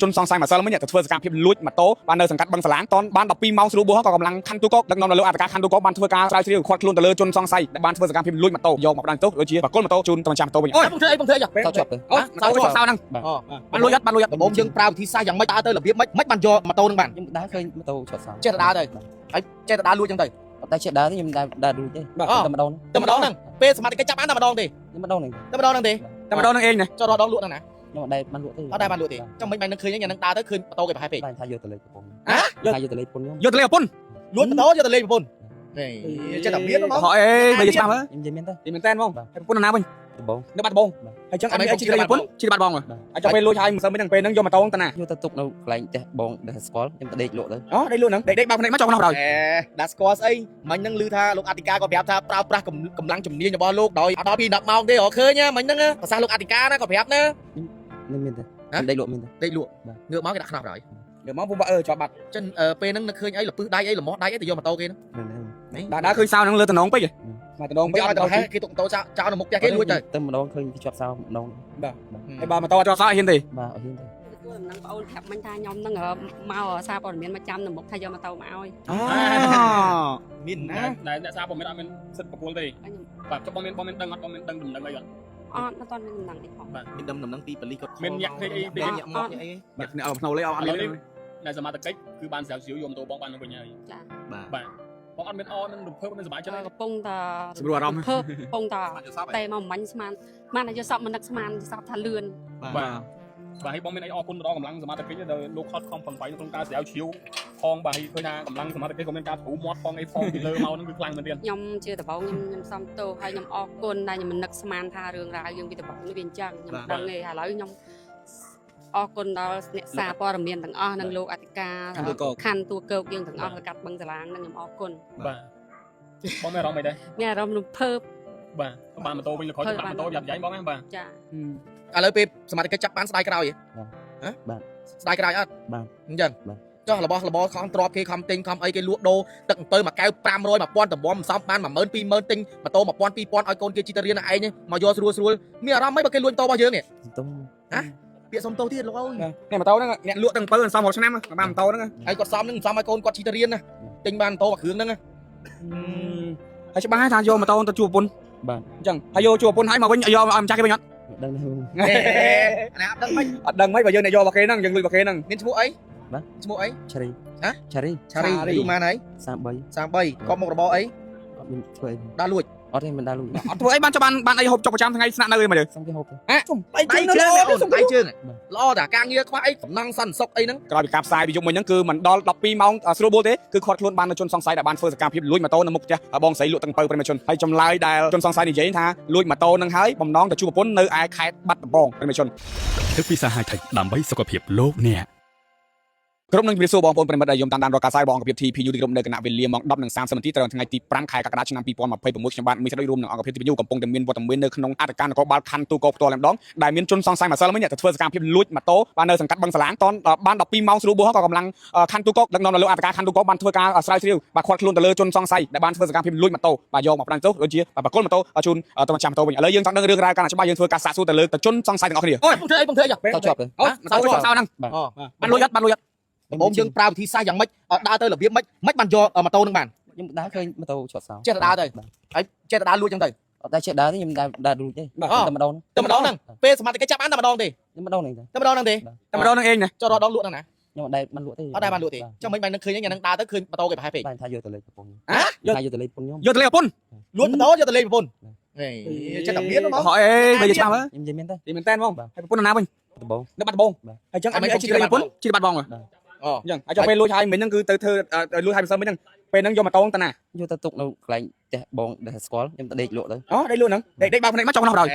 ជនសង្ស័យម្សិលមិញទៅធ្វើសកម្មភាពលួចម៉ូតូបាននៅសង្កាត់បឹងសាឡាងតនបាន12ម៉ោងស្រួលបួសក៏កម្លាំងខណ្ឌទូកោដឹកនាំដោយលោកអធិការខណ្ឌទូកោបានធ្វើការស្រាវជ្រាវខាត់ខ្លួនទៅលើជនសង្ស័យដែលបានធ្វើសកម្មភាពលួចម៉ូតូយកមកផ្ដាំទោសដូចជាបកគលម៉ូតូជូនទៅម្ចាស់ម៉ូតូវិញអូយបងធ្វើអីបងធ្វើអីសោជាប់ទៅអូសោហ្នឹងបានលួចអត់បានលួចអត់ដំបូងយើងប្រើវិធីសាស្ត្រយ៉ាងម៉េចដើរទៅរបៀបម៉េចបានយកម៉ូតូនឹងបានខ្ញុំដើរឃើញម៉ូតូឆត់សោចេះតែដើរទៅហើយចេះតែដើរលួចចឹងទៅតែចេះដើរទេខ្ញុំដើរលួចទេតែម្ដងហ្នឹងពេលសមត្ថកិច្ចចាប់បានតែម្ដងទេម្ដងហ្នឹងតែម្ដងហ្នឹងទេតែម្ដងហ្នឹងឯងណាចុះរដងលក់ហ្នឹងណាខ្ញុំអត់ដែរបានលក់ទេអត់ដែរបានលក់ទេចុះមិនបាននឹងឃើញយ៉ាងហ្នឹងដើរទៅឃើញម៉ូតូគេប្រហែលពេកថាយកទៅលេខប្រពន្ធថាយកទៅលេខប្រពន្ធខ្ញុំយកទៅលេខប្រពន្ធលួចម៉ូតូយកទៅលេខប្រពន្ធនេះចេះតែមានហ្មងហ៎អេបើយច្បាស់មើលខ្ញុំនិយាយមែនទេនិយាយមែនតើហ្មងប្រពន្ធណាវិញបងនៅបាត់ដំបងហើយចឹងអត់មានអីជិះលេខប្រពន្ធជិះបាត់ដំបងហើយចុះពេលលួចហើយមិនសឹមហ្នឹងពេលហ្នឹងយកម៉ូតូទៅណាយកទៅទុកនៅកន្លែងផ្ទះបងដែលស្គាល់ខ្ញុំទៅដេកលក់ទៅអូដេកលក់ហ្នឹងដេកបើកភ្នែកមកចុះក្នុងដល់ដាក់ស្គាល់ស្អីមិញហ្នឹងឮថាលោកអធិការក៏ប្រាប់ថាប្រើប្រាស់កម្លាំងជំនាញរបស់លោកដោយអត់ដល់ពី10ម៉ោងទេរកឃើញមិញហ្នឹងប្រសាសន៍លោកអធិការណាក៏ប្រាប់ណាមិនមែនទេដេកលក់មែនទេដេកលក់ងើបមកគេដាក់ខ្នោះហើយងើបមកពុំជាប់បាត់ចិនពេលហ្នឹងនឹកឃើញអីលពឹសដៃអីលំោះដៃអីទៅយកម៉ូតូគេហ្នឹងដើរឃើញសៅហ្នឹងលើតំណងពេកមកតំណងពេកអត់ទៅហេគេទុកម៉ូតូចោលនៅមុខផ្ទះគេលួចទៅម្ដងឃើញគេជាប់សៅម្ដងបាទហើយបើម៉ូតូអត់ជាប់សៅហ៊ានទេបាទអត់ហ៊ានទេដំណឹងបងអូនប្រាប់មិញថាខ្ញុំហ្នឹងមកសារព័ត៌មានមកចាំនៅមុខថាយកម៉ូតូមកឲ្យមានណាអ្នកសារព័ត៌មានអត់មានសិទ្ធិប្រគល់ទេបាទចុះបងមានដឹងអត់បងមានដឹងដំណឹងអីអត់អត់មិនទាន់មានដំណឹងទេផងបាទមានដំណឹងពីប៉ូលីសគាត់មានញាក់ភ្នែកអីពីញាក់មកអីញាក់ភ្នែកផ្នូលេអត់មានតែសមត្ថកិច្ចគឺបានស្រាវជ្រាវយកម៉ូតូបងបានទៅវិញហើយចាបាទបងអត់មានអនឹងរំភើបមិនសប្បាយចិត្តកំពុងតែស្រួលអារម្មណ៍កំពុងតែតែមកមិញស្មានបានតែយកសពមិននឹកស្មានសពថាលឿនបាទបាទហើយបងមានអីអរគុណទៅដល់កម្លាំងសមត្ថកិច្ចដែលលោកខត់ខំប្រឹងប្រែងក្នុងការស្រាវជ្រាវផងបាទឃើញថាកម្លាំងសមត្ថកិច្ចក៏មានការទ្រូមាត់ផងអីផងពីលើមកហ្នឹងគឺខ្លាំងមែនទេខ្ញុំជាដំបូងខ្ញុំសំទោសហើយខ្ញុំអរគុណដែលខ្ញុំមិននឹកស្មានថារឿងរ៉ាវយើងពីដំបូងនេះវាអញ្ចឹងខ្ញុំដឹងទេឥឡូវខ្ញុំអរគុណដល់អ្នកសារព័ត៌មានទាំងអស់និងលោកអធិការខណ្ឌទូកោកយើងទាំងអស់ទៅកាត់បឹងសាឡាងនឹងខ្ញុំអរគុណបាទបងមានអារម្មណ៍អីដែរមានអារម្មណ៍រំភើបបាទបានម៉ូតូវិញលោកខ້ອຍដាក់ម៉ូតូយ៉ាប់យ៉ៃបងហ្នឹងបាទចាឥឡូវពេលសមាជិកចាប់បានស្ដាយក្រោយហ៎បាទស្ដាយក្រោយអត់បាទអញ្ចឹងចុះរបស់របរខំទ្របគេខំទិញខំអីគេលក់ដូរទឹកអំពៅមួយកែវ500 1000តំបំសំបាន10000 20000ទិញម៉ូតូ1000 2000ឲ្យកូនគេជិះទៅរៀនឯងមកយកស្រួលមានអារម្មណ៍មិនបើគេលួចម៉ូតូរបស់យើងនេះហ៎ពាក្យសុំទោសទៀតលោកអើយនេះម៉ូតូហ្នឹងអ្នកលក់ទឹកអំពៅសំ10ឆ្នាំបានម៉ូតូហ្នឹងហើយគាត់សំនឹងសំឲ្យកូនគាត់ជិះទៅរៀនណាទិញបានម៉ូតូមួយគ្រឿងហ្នឹងហើយច្បាស់ហើយថាយកម៉ូតូទៅជួបប្រពន្ធបាទអញ្ចឹងហើយយកជួបប្រពន្ធហើយមកវិញយកឲ្យម្ចាស់គេវិញអត់ដឹងទេណាអត់ដឹងមិនបើយើងអ្នកយករបស់គេហ្នឹងយើងលួចរបស់គេហ្នឹងមានឈ្មោះអីបាទឈ្មោះអីឆារីហ៎ឆារីយូរម៉ានហើយ33គាត់មុខរបរអីអត់មានធ្វើអីដើរលួចអត់ទេមិនដើរលួចអត់ធ្វើអីបានចុះបានអីហូបចុកប្រចាំថ្ងៃស្នាក់នៅអីមកទេសុំគេហូបចំដៃជើងល្អតាការងារខ្វះអីសំណងសន្តិសុខអីហ្នឹងក្រោយពីការផ្សាយពីយប់មិញហ្នឹងគឺមិនដល់12ម៉ោងស្រួលបួលទេគឺខាត់ខ្លួនបាននៅជនសង្ស័យដែលបានធ្វើសកម្មភាពលួចម៉ូតូនៅមុខផ្ទះបងស្រីលក់ទឹកអំពៅប្រិមជនហើយចម្លើយដែលជនសង្ស័យនិយាយថាលួចម៉ូតូហ្នឹងហើយបំណងទៅជួបប្រពន្ធនៅឯខេត្តបាត់ដំបងប្រិមជនទឹកពីសាហាយថៃដើម្បីសុខភាពលោកអ្នកក្រុមនឹងជម្រាបសួរបងប្អូនប្រិមិត្តដែលយំតាមដានរកការផ្សាយរបស់អង្គភាព TPU ទីក្រុមនៅគណៈវេលាម៉ោង 10:30 នាទីត្រូវថ្ងៃទី5ខែកក្កដាឆ្នាំ2026ខ្ញុំបាទមានស្ដីរួមនឹងអង្គភាព TPU កំពុងតែមានវត្តមាននៅក្នុងអធិការនគរបាលខណ្ឌទូកោផ្ទាល់តែម្ដងដែលមានជនសង្ស័យម្សិលមិញទៅធ្វើសកម្មភាពលួចម៉ូតូបាននៅសង្កាត់បឹងសាឡាងតនបាន12ម៉ោងស្រួលបួសក៏កម្លាំងខណ្ឌទូកោដឹកនាំដោយលោកអធិការខណ្ឌទូកោបានធ្វើការស្រាវជ្រាវបាទខាត់ខ្លួនទៅលើជនសង្ស័យដែលបានធ្វើសកម្មភាពលួចម៉ូតូបាទយកមកផ្ដាំទោសដូចជាបកគលម៉ូតូជូនទៅម្ចាស់ម៉ូតូវិញឥឡូវយើងចង់ដឹងរឿងរ៉ាវកាន់តែច្បាស់យើងធ្វើការសាកសួរទៅលើជនសង្ស័យទាំងអស់គ្នាអូយបងធ្វើអីបងធ្វើអីសោជាប់ទៅអូសោហ្នឹងបានលួចអត់បានលួចអត់ដំបូងយើងប្រើវិធីសាស្ត្រយ៉ាងម៉េចដើរទៅរបៀបម៉េចបានយកម៉ូតូនឹងបានខ្ញុំដើរឃើញម៉ូតូឆត់សោចេះតែដើរទៅហើយចេះតែដើរលួចចឹងទៅអត់តែចេះដើរទេខ្ញុំដើរលួចទេតែម្ដងហ្នឹងពេលសមត្ថកិច្ចចាប់បានតែម្ដងទេម្ដងហ្នឹងទេតែម្ដងហ្នឹងឯងណាចុះរដងលក់ហ្នឹងណាខ្ញុំអត់ដែរបានលក់ទេអត់ដែរបានលក់ទេចុះមិនបាននឹងឃើញយ៉ាងហ្នឹងដើរទៅឃើញម៉ូតូគេប្រហែលពេកបានថាយកទៅលេខប្រពន្ធថាយកទៅលេខប្រពន្ធខ្ញុំយកទៅលេខប្រពន្ធលួចម៉ូតូយកទៅលេខប្រពន្ធនេះចេះតែមានហ្មងហ៎អេបើយច្បាស់មើលខ្ញុំនិយាយមែនទេនិយាយមែនតើហ្មងហើយប្រពន្ធណាវិញដំបងនៅបាត់ដំបងហើយចឹងអត់មានអីជិះលេខប្រពន្ធជិះបាត់ដំបងអញ្ចឹងហើយចុះពេលលួចហើយមិញហ្នឹងគឺទៅធ្វើលួចហើយម្សិលមិញហ្នឹងពេលហ្នឹងយកម៉ូតូទៅណាយកទៅទុកនៅកន្លែងផ្ទះបងដែលស្គាល់ខ្ញុំទៅដេកលក់ទៅអូដេកលក់ហ្នឹងដេកបើកភ្នែកមកចុះក្នុងដល់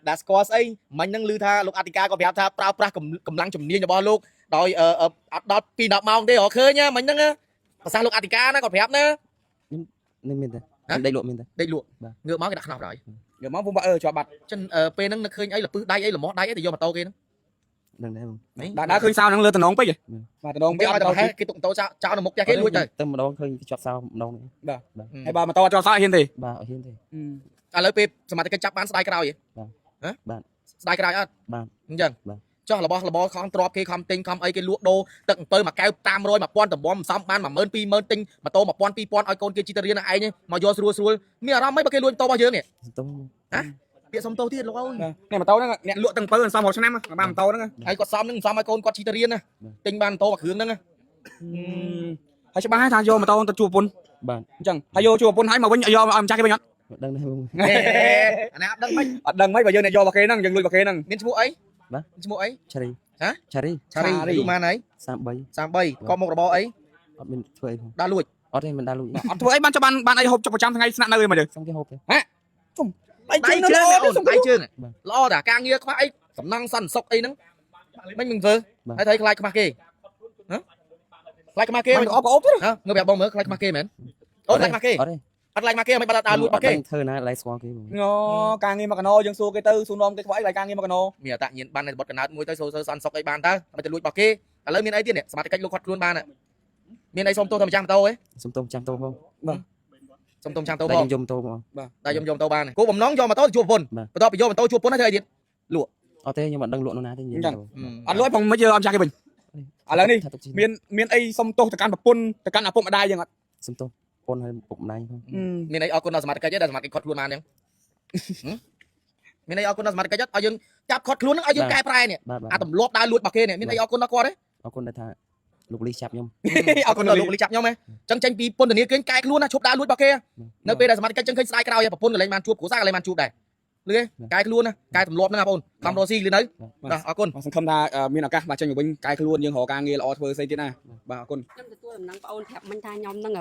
ដាក់ស្គាល់ស្អីមិញហ្នឹងឮថាលោកអធិការក៏ប្រាប់ថាប្រើប្រាស់កម្លាំងជំនាញរបស់លោកដោយអត់ដល់ពី10ម៉ោងទេរកឃើញមិញហ្នឹងប្រសាសន៍លោកអធិការណាក៏ប្រាប់ណាខ្ញុំមែនទេដេកលក់មែនទេដេកលក់ងើបមកគេដាក់ខ្នោះហើយងើបមកពុំជាប់បាត់ចិនពេលហ្នឹងនឹកឃើញអីលពឹសដៃអីលំោះដៃអីទៅយកម៉ូតូគេហ្នឹងដឹងទេដើរឃើញសៅហ្នឹងលើតំណងពេកបាទតំណងពេកឲ្យទៅហេគេទុកម៉ូតូចោលនៅមុខផ្ទះគេលួចទៅម្ដងឃើញជាប់សៅម្ដងបាទហើយបើម៉ូតូអត់ជាប់សៅហ៊ានទេបាទអត់ហ៊ានទេឥឡូវពេលសមាជិកចាប់បានស្ដាយក្រោយហ៎បាទស្ដាយក្រោយអត់បាទអញ្ចឹង ចោះរបស់ខំទ្របគេខំទិញខំអីគេលក់ដូរទឹកអំពើមួយកែវតាម100 1000តំបំសំបាន10000 20000ទិញម៉ូតូ1000 2000ឲ្យកូនគេជិះទៅរៀនឯងមកយកស្រួលមានអារម្មណ៍មិនបើគេលួចម៉ូតូរបស់យើងនេះ ទៅ ហ៎ពាក្យសុំទោសទៀតលោកអើយ នេះម៉ូតូហ្នឹងអ្នកលក់ទាំងអំពើសំ100ឆ្នាំបានម៉ូតូហ្នឹង ហើយគាត់សំនឹងសំឲ្យកូនគាត់ជិះទៅរៀនណាទិញបានម៉ូតូមួយគ្រឿងហ្នឹង ហើយច្បាស់ហើយថាយកម៉ូតូទៅជួបប្រពន្ធ បាទ អញ្ចឹងហើយយកជួបប្រពន្ធហើយមកវិញយកឲ្យម្ចាស់គេវិញអត់ ដឹងដែរបង អាណាអត់ដឹងមិន អត់ដឹងមិនបើយើងអ្នកយករបស់គេហ្នឹងយើងលួចរបស់គេហ្នឹង មានឈ្មោះអី បាទ ឈ្មោះអី ឆារី ហ៎ ឆារី ឆារីអាយុប៉ុន្មានហើយ 33 33ក៏មុខរបរអី អត់មានធ្វើអីផង ដើរលួច អត់ទេមិនដាល់លុយ អត់ធ្វើអីបានចាំបានអីហូបចុកប្រចាំថ្ងៃស្នាក់នៅអីមកទៅ សុំគេហូបទេ ដៃ ដៃ ជើង ជើង អូ អូ ន នដៃជើងល្អតាការងារខ្វះអីសំណងសន្តិសុខអីហ្នឹងមិនធ្វើហើយthấyខ្លាចខ្មាស់គេខ្លាចខ្មាស់គេ មិនអបក៏អបទៀត ហ៎ងើបប្រាប់បងមើលខ្លាចខ្មាស់គេមែនអូខ្លាចខ្មាស់គេ អត់ទេ អត់ខ្លាចខ្មាស់គេមិនបាត់ដើរលួចរបស់គេ ធ្វើណាឡៃស្គាល់គេបង អូការងារមកកណោយើងសួរគេទៅសួរនាំគេខ្វះអីការងារមកកណោ មានអតញ្ញាណបានបត់កណើតមួយទៅសូសន្តិសុខអីបានតើមិនទៅលួចរបស់គេឥឡូវមានអីទៀតនេះសមាជិកលោកគាត់ខ្លួនបានមានអីសុំទោសទៅម្ចាស់ម៉ូតូហ៎ សុំទោសចាំទោសផង សុំទោសម្ចាស់ម៉ូតូ តែ បង ខ្ញុំយំទោសបង តែខ្ញុំយកម៉ូតូបានគោបំណងយកម៉ូតូទៅជួបប្រពន្ធបន្ទាប់ពីយកម៉ូតូជួបប្រពន្ធហើយធ្វើអីទៀត អត់ទេខ្ញុំអត់ដឹងលក់នរណាទេនិយាយ អត់លួចផងមិនយកឲ្យម្ចាស់គេវិញឥឡូវនេះមានអីសុំទោសទៅកាន់ប្រពន្ធទៅកាន់ឪពុកម្ដាយយើងអត់ សុំទោសប៉ុនហើយពុកម្ដាយផង មានអីអរគុណដល់សមាជិកទេដែលសមាជិកគាត់ខ្លួនបានអញ្ចឹងមានអីអរគុណដល់សមាជិកឲ្យយើងចាប់គាត់ខ្លួនហ្នឹងឲ្យយើងកែប្រែនេះ បាទបាទ អាទម្លាប់ដើរលួចរបស់គេនេះមានអីអរគុណដល់គាត់ទេ អរគុណដែលថាលោកលីចាប់ខ្ញុំ អរគុណដល់លោកលីចាប់ខ្ញុំហ៎អញ្ចឹងចេញពីពន្ធនាគារកែខ្លួនណាឈប់ដើរលួចរបស់គេនៅពេលដែលសមាជិកចឹងឃើញស្ដាយក្រោយប្រពន្ធកន្លែងបានជួបគ្រួសារកន្លែងបានជួបដែរលឺកែខ្លួនណាកែទម្លាប់ហ្នឹងបងប្អូនខំរស់ស៊ីលឺនៅអរគុណ សង្ឃឹមថាមានឱកាសបាទចេញមកវិញកែខ្លួនយើងរកការងារល្អធ្វើស្អីទៀតណាបាទអរគុណ ខ្ញុំទទួលដំណឹងបងអូនប្រាប់មិញថាខ្ញុំនឹង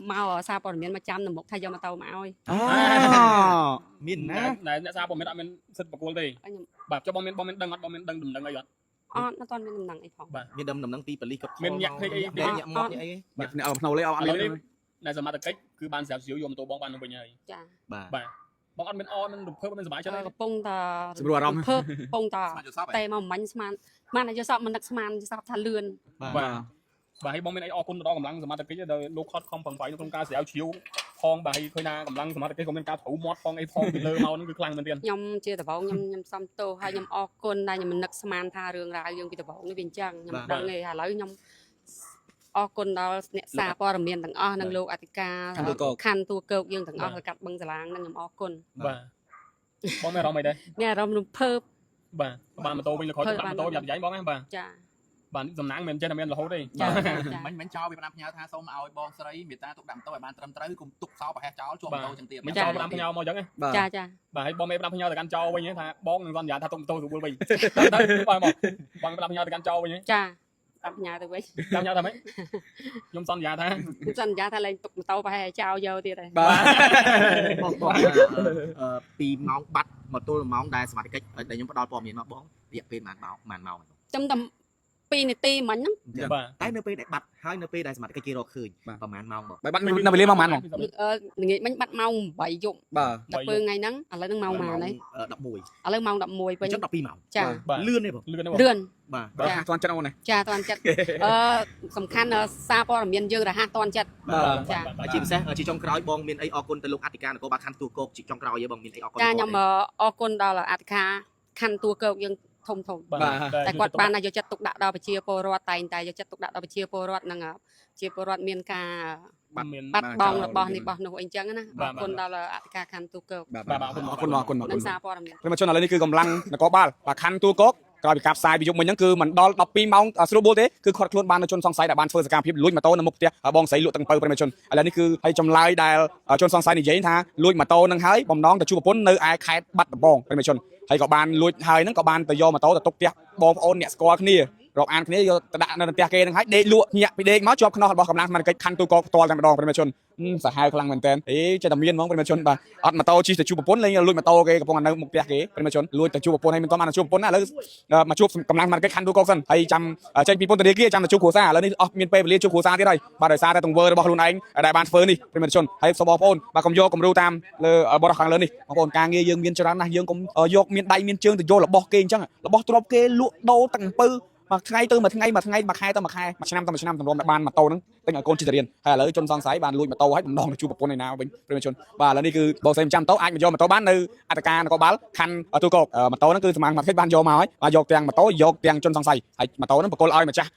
មកសារព័ត៌មានមកចាំនៅមុខថាយកម៉ូតូមកឲ្យ មានណា អ្នកសារបងមានអត់មានសិទ្ធិបកគលទេ ខ្ញុំ បាទចុះបងមានដឹងអត់បងមានដឹងដំណឹងអីអត់ អត់នៅទាន់មានដំណឹងអីផង មានដំណឹងពីប៉លីសគាត់ មានញាក់ភ្នែកអី ញាក់មកអី អ្នកភ្នៅលេអត់មាន អ្នកសមត្ថកិច្ចគឺបានស្រាប់ស្រាវយកម៉ូតូបងបានទៅវិញហើយ ចា បាទ បាទបងអត់មានអត់មានរំភើបអត់មានសុបាយចិត្តទេ កំពុងតែ ស្រួលអារម្មណ៍ ភើបកំពុងតែតែមកមិញស្មានតែយកសពមិននឹកស្មានសពថាលឿន បាទបាទហើយបងមានអីអរគុណទៅដល់កម្លាំងសមត្ថកិច្ចដែលលោកខត់ខំប្រឹងប្រែងក្នុងការស្រាវជ្រាវផងបាទហើយឃើញថាកម្លាំងសមត្ថកិច្ចក៏មានការត្រូវមាត់ផងអីផងពីលើមកហ្នឹងគឺខ្លាំងមែនទែន ខ្ញុំជាដបងខ្ញុំសំទោសហើយខ្ញុំអរគុណដែលខ្ញុំមិននឹកស្មានថារឿងរ៉ាវយើងពីដបងនេះវាអញ្ចឹងខ្ញុំដឹងទេឥឡូវខ្ញុំអរគុណដល់អ្នកសារព័ត៌មានទាំងអស់និងលោកអធិការខណ្ឌទួកោកយើងទាំងអស់ទៅកាត់បឹងសាឡាងនឹងខ្ញុំអរគុណ បាទបងមានអារម្មណ៍អីដែរ មានអារម្មណ៍រំភើប បាទបានម៉ូតូវិញលោកខត់ដាក់ម៉ូតូយ៉ាប់យ៉ៃបងហ្នឹងបាទ ចា បាទសំណាងមិនចេះតែមានរហូតទេ ចា មិនចោលវាបានផ្ញើថាសូមឲ្យបងស្រីមេត្តាទុកដាក់ម៉ូតូឲ្យបានត្រឹមត្រូវគុំទុកសោប្រហែសចោលជួបម៉ូតូចឹងទៀត មិនចោលបានផ្ញើមកអញ្ចឹង ចាចា បាទហើយបងមេបានផ្ញើទៅកាន់ចោវិញថាបងនឹងសន្យាថាទុកម៉ូតូស្រួលវិញទៅបងមកបងបានផ្ញើទៅកាន់ចោវិញ ចាតាមផ្ញើទៅវិញ ចាំញ៉ាំថាម៉េចខ្ញុំសន្យាថា ខ្ញុំសន្យាថាលែងទុកម៉ូតូប្រហែលចោលយកទៀតហើយ បាទ បងពីម៉ោងបាត់មកទល់ម៉ោងដែលសមាជិកដែលខ្ញុំផ្ដល់ព័ត៌មានមកបងរយៈពេលប៉ុន្មានម៉ោង ខ្ញុំតែ2នាទីមិញហ្នឹង បាទ តែនៅពេលដែលបាត់ហើយនៅពេលដែលសមាជិកគេរកឃើញប្រហែលម៉ោងបង បាយបាត់នៅវេលាមកប៉ុន្មានហ្មង ល្ងាចមិញបាត់ម៉ោង8យប់ បាទ ដល់ពេលថ្ងៃហ្នឹងឥឡូវហ្នឹងម៉ោងប៉ុន្មានហើយឥឡូវម៉ោង11វិញ ចុះ12ម៉ោង ចា លឿនទេបង លឿនទេបង រឿន បាទ បាទទាន់ចិត្តអូនណា ចាតាន់ចិត្តសំខាន់សារព័ត៌មានយើងរហ័សតាន់ចិត្ត បាទជាពិសេសជាចុងក្រោយបងមានអីអរគុណទៅលោកអធិការនគរបាលខណ្ឌទួកោកជាចុងក្រោយបងមានអីអរគុណ ចាខ្ញុំអរគុណដល់អធិការខណ្ឌទួកោកយើងធំតែគាត់បានយកចិត្តទុកដាក់ដល់ប្រជាពលរដ្ឋតែងតែយកចិត្តទុកដាក់ដល់ប្រជាពលរដ្ឋនឹងជាពលរដ្ឋមានការ បាត់បង់របស់នេះរបស់នោះអីចឹងណាអរគុណដល់អធិការខណ្ឌទូកោក បាទអរគុណអរគុណអរគុណ និងសារព័ត៌មាន ព្រមជនឥឡូវនេះគឺកម្លាំងនគរបាលបាទខណ្ឌទូកោកក្រោយពីការផ្សាយពីយប់មិញហ្នឹងគឺមិនដល់12ម៉ោងស្រួលបួលទេគឺខាត់ខ្លួនបាននៅជនសង្ស័យដែលបានធ្វើសកម្មភាពលួចម៉ូតូនៅមុខផ្ទះបងស្រីលក់ទាំងពៅព្រមជនឥឡូវនេះគឺឲ្យចម្លើយដែលជនសង្ស័យនិយាយថាលួចម៉ូតូនឹងហើយបំណងទៅជួបប្រពន្ធនៅឯខេត្តបាត់ដំបងព្រមជនហើយក៏បានលួចហើយហ្នឹងក៏បានទៅយកម៉ូតូទៅទុកផ្ទះបងប្អូនអ្នកស្គាល់គ្នារាប់អានគ្នាយកទៅដាក់នៅផ្ទះគេហ្នឹងហើយដេកលក់ញាក់ពីដេកមកជាប់ខ្នោះរបស់កម្លាំងសមាជិកខណ្ឌទូកោកផ្ទាល់តែម្ដងព្រមជនសាហាវខ្លាំងមែនតើចេះតែមានហ្មងព្រមជនបាទអត់ម៉ូតូជិះទៅជួបប្រពន្ធលេងលួចម៉ូតូគេកំពុងនៅមុខផ្ទះគេព្រមជនលួចទៅជួបប្រពន្ធហើយមិនទាន់បានជួបប្រពន្ធណាឥឡូវមកជួបកម្លាំងសមាជិកខណ្ឌទូកោកសិនហើយចាំចេញពីពន្ធនាគារចាំទៅជួបគ្រួសារឥឡូវនេះអស់មានពេលវេលាជួបគ្រួសារទៀតហើយបាទដោយសារតែទង្វើរបស់ខ្លួនឯងដែលបានធ្វើនេះព្រមជនហើយសូមបងប្អូនបាទកុំយកគំរូតាមលើបរិបទខាងលើនេះបងប្អូនការងារយើងមានច្រើនណាស់យើងកុំយកមានដៃមានជើងទៅយករបស់គេអញ្ចឹងរបស់ទ្រព្យគេលក់ដូរទាំងអំពើ មកថ្ងៃទៅមួយថ្ងៃមួយខែទៅមួយខែមួយឆ្នាំទៅមួយឆ្នាំទម្រាំតែបានម៉ូតូហ្នឹងទិញឲ្យកូនជិះទៅរៀនហើយឥឡូវជនសង្ស័យបានលួចម៉ូតូហើយបំណងទៅជួបប្រពន្ធឯណាវិញប្រិយជនបាទឥឡូវនេះគឺបងស្រីចាំម៉ូតូអាចមកយកម៉ូតូបាននៅអត្តការនគរបាលខណ្ឌទូកោកម៉ូតូហ្នឹងគឺសមាជិកបានយកមកហើយបាទយកទាំងម៉ូតូយកទាំងជនសង្ស័យហើយម៉ូតូហ្នឹងបកគលឲ្យម្ចាស់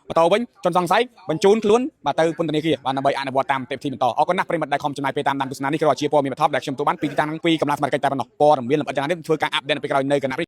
ម៉ូតូវិញជនសង្ស័យបញ្ជូនខ្លួនបាទទៅពន្ធនាគារបាទដើម្បីអនុវត្តតាមនីតិវិធីបន្តអរគុណណាស់ប្រិយមិត្តដែលខំចំណាយពេលតាមដានទស្សនានេះក៏ជាព័ត៌មានបន្ថែមដែលខ្ញុំទូបានពីទីតាំងពីកម្លាំងសមត្ថកិច្ចតែប៉ុណ្ណោះព័ត៌មានលម្អិតយ៉ាងនេះធ្វើការអាប់ដេតនៅពេលក្រោយនៅគណៈ